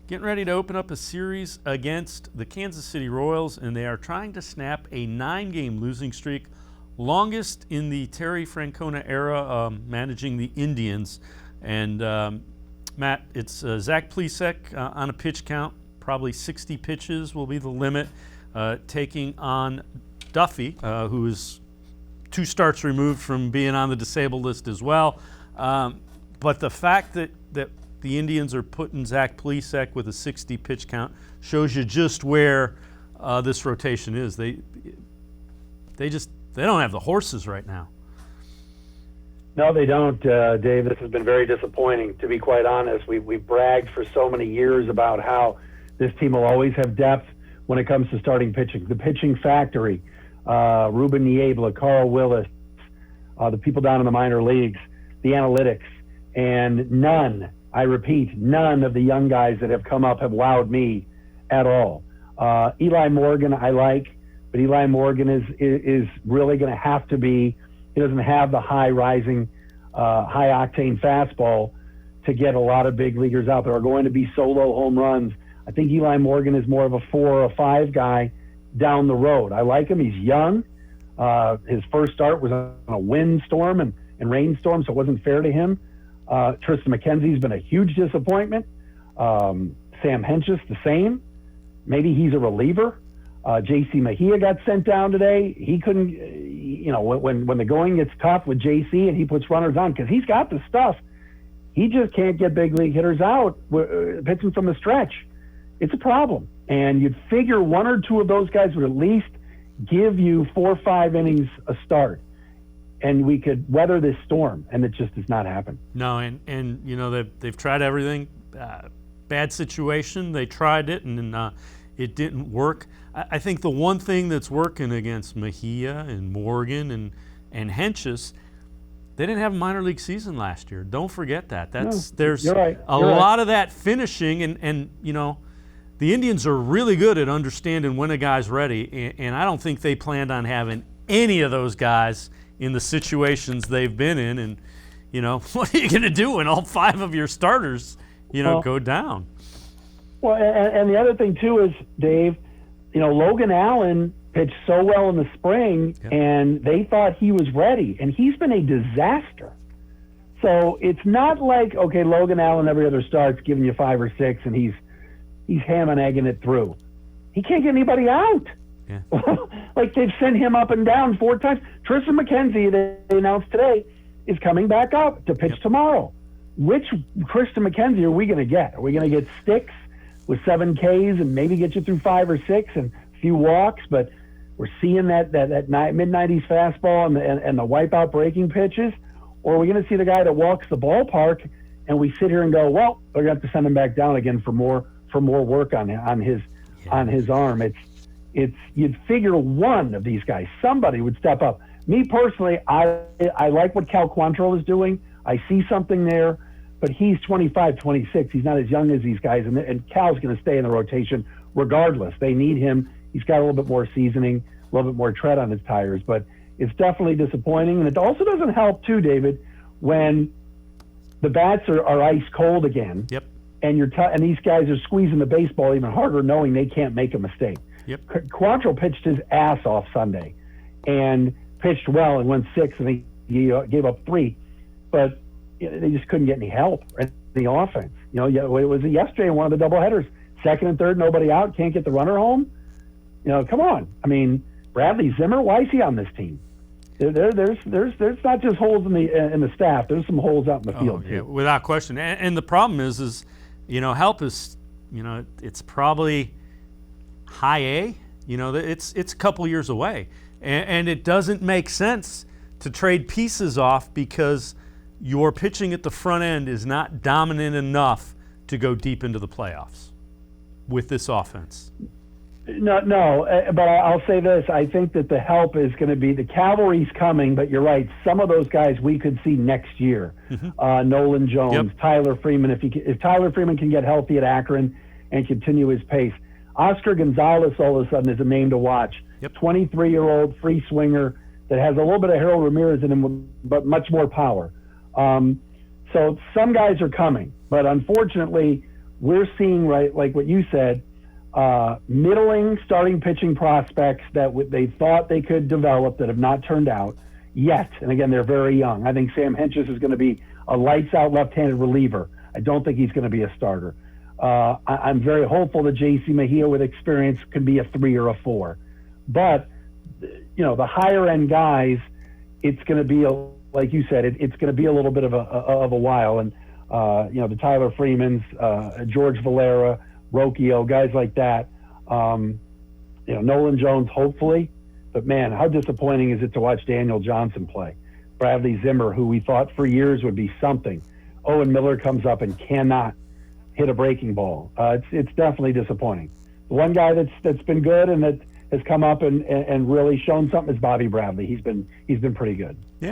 Getting ready to open up a series against the Kansas City Royals, and they are trying to snap a 9-game losing streak, longest in the Terry Francona era, managing the Indians. And Matt, it's Zach Plesac on a pitch count, probably 60 pitches will be the limit, taking on Duffy, who is 2 starts removed from being on the disabled list as well. But the fact that the Indians are putting Zach Plesac with a 60 pitch count shows you just where this rotation is. They don't have the horses right now. No, they don't, Dave. This has been very disappointing, to be quite honest. We've bragged for so many years about how this team will always have depth when it comes to starting pitching. The pitching factory, Ruben Niebla, Carl Willis, the people down in the minor leagues, the analytics, and none, I repeat, none of the young guys that have come up have wowed me at all. Eli Morgan I like, but Eli Morgan is really going to have to be, he doesn't have the high-rising, high-octane fastball to get a lot of big leaguers out. There are going to be solo home runs. I think Eli Morgan is more of a 4 or a 5 guy down the road. I like him. He's young. His first start was on a windstorm and rainstorm, so it wasn't fair to him. Tristan McKenzie's been a huge disappointment. Sam Hentges, the same. Maybe he's a reliever. J.C. Mejia got sent down today. He couldn't, when the going gets tough with J.C. and he puts runners on, because he's got the stuff, he just can't get big league hitters out pitching from the stretch. It's a problem. And you'd figure 1 or 2 of those guys would at least give you 4 or 5 innings a start, and we could weather this storm, and it just does not happen. No, and they've tried everything. Bad situation. They tried it, and it didn't work. I think the one thing that's working against Mejia and Morgan and Hentges, they didn't have a minor league season last year. Don't forget that. There's right. a lot of that finishing, and the Indians are really good at understanding when a guy's ready, and I don't think they planned on having any of those guys in the situations they've been in. And, what are you going to do when all 5 of your starters, go down? Well, and the other thing, too, is, Dave, Logan Allen pitched so well in the spring, and they thought he was ready, and he's been a disaster. So it's not like, okay, Logan Allen every other start's giving you 5 or 6, and he's ham and egging it through. He can't get anybody out. Yeah. Like, they've sent him up and down 4 times. Tristan McKenzie, they announced today, is coming back up to pitch tomorrow. Which Tristan McKenzie are we going to get? Are we going to get sticks with 7 Ks and maybe get you through 5 or 6 and a few walks? But we're seeing that mid-90s fastball and the wipeout breaking pitches. Or are we going to see the guy that walks the ballpark and we sit here and go, well, we're going to have to send him back down again for more work on his arm. It's you'd figure one of these guys, somebody would step up. Me personally, I like what Cal Quantrill is doing. I see something there, but he's 25, 26. He's not as young as these guys, and Cal's going to stay in the rotation regardless. They need him. He's got a little bit more seasoning, a little bit more tread on his tires, but it's definitely disappointing. And it also doesn't help, too, David, when the bats are ice cold again. Yep. And and these guys are squeezing the baseball even harder, knowing they can't make a mistake. Yep. Quantrill pitched his ass off Sunday, and pitched well and went 6, and he gave up 3, but they just couldn't get any help in the offense. It was yesterday in one of the doubleheaders, 2nd and 3rd, nobody out, can't get the runner home. Come on. I mean, Bradley Zimmer, why is he on this team? There's not just holes in the staff. There's some holes out in the field too. Yeah, without question. And the problem is help is, it's probably high A. It's a couple years away, and it doesn't make sense to trade pieces off because your pitching at the front end is not dominant enough to go deep into the playoffs with this offense. No, but I'll say this. I think that the help is going to be the cavalry's coming, but you're right. Some of those guys we could see next year. Mm-hmm. Nolan Jones, Tyler Freeman. If Tyler Freeman can get healthy at Akron and continue his pace. Oscar Gonzalez all of a sudden is a name to watch. 23-year-old free swinger that has a little bit of Harold Ramirez in him, but much more power. So some guys are coming, but unfortunately, we're seeing, right, like what you said, middling starting pitching prospects that they thought they could develop that have not turned out yet. And again, they're very young. I think Sam Hentges is going to be a lights-out left-handed reliever. I don't think he's going to be a starter. I'm very hopeful that J.C. Mejia with experience could be a 3 or a 4. But, you know, the higher-end guys, it's going to be, like you said, it's going to be a little bit of a while. And, you know, the Tyler Freemans, George Valera, Rocchio, guys like that. You know, Nolan Jones, hopefully. But, man, how disappointing is it to watch Daniel Johnson play? Bradley Zimmer, who we thought for years would be something. Owen Miller comes up and cannot hit a breaking ball. It's definitely disappointing. The one guy that's been good and that has come up and really shown something is Bobby Bradley. He's been pretty good. Yeah,